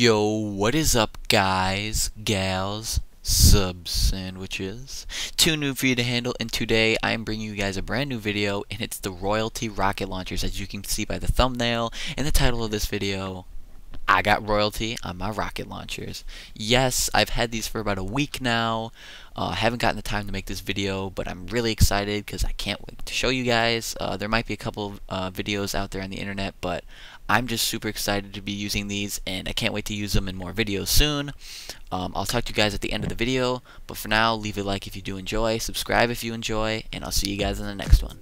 Yo, what is up, guys, gals, sub sandwiches? Two new for you to handle, and today I am bringing you guys a brand new video, and it's the Royalty rocket launchers. As you can see by the thumbnail and the title of this video, I got royalty on my rocket launchers. Yes, I've had these for about a week now. Haven't gotten the time to make this video, but I'm really excited because I can't wait to show you guys. There might be a couple of videos out there on the internet, but I'm just super excited to be using these, and I can't wait to use them in more videos soon. I'll talk to you guys at the end of the video, but for now, leave a like if you do enjoy, subscribe if you enjoy, and I'll see you guys in the next one.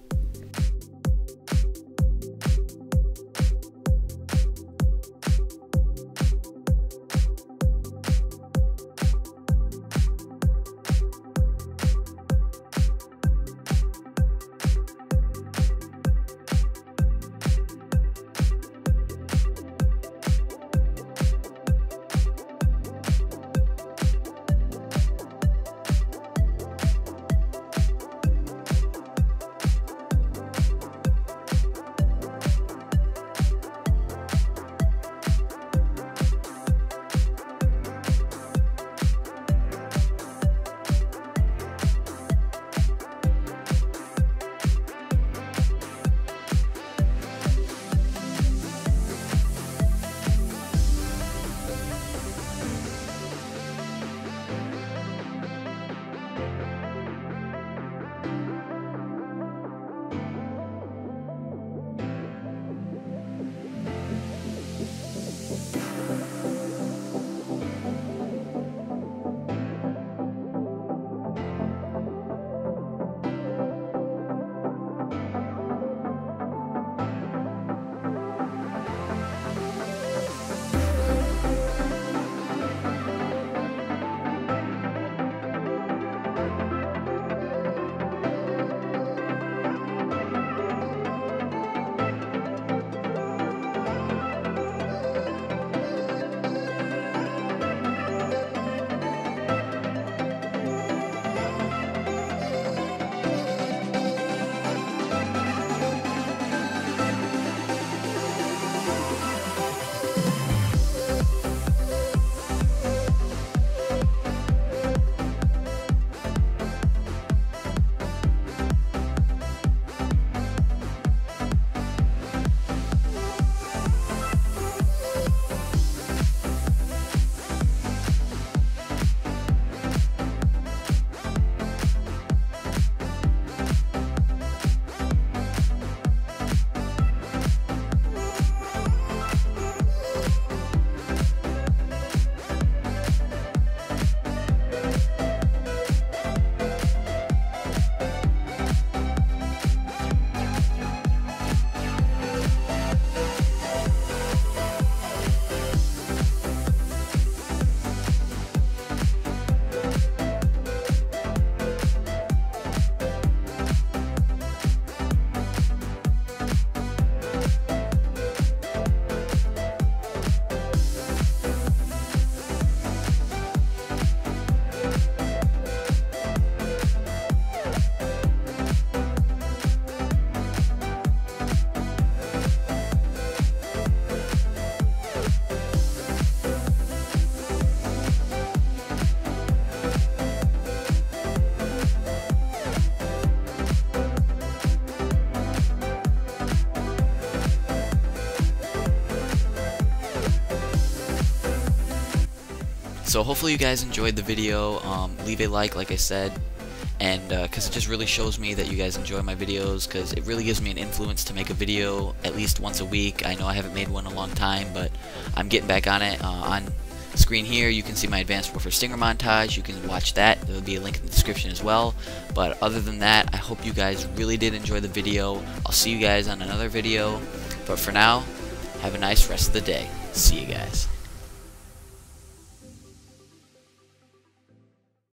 So hopefully you guys enjoyed the video. Leave a like I said, and because it just really shows me that you guys enjoy my videos, because it really gives me an influence to make a video at least once a week. I know I haven't made one in a long time, but I'm getting back on it. On screen here you can see my Advanced Warfare Stinger montage. You can watch that. There will be a link in the description as well. But other than that, I hope you guys really did enjoy the video. I'll see you guys on another video, but for now, have a nice rest of the day. See you guys.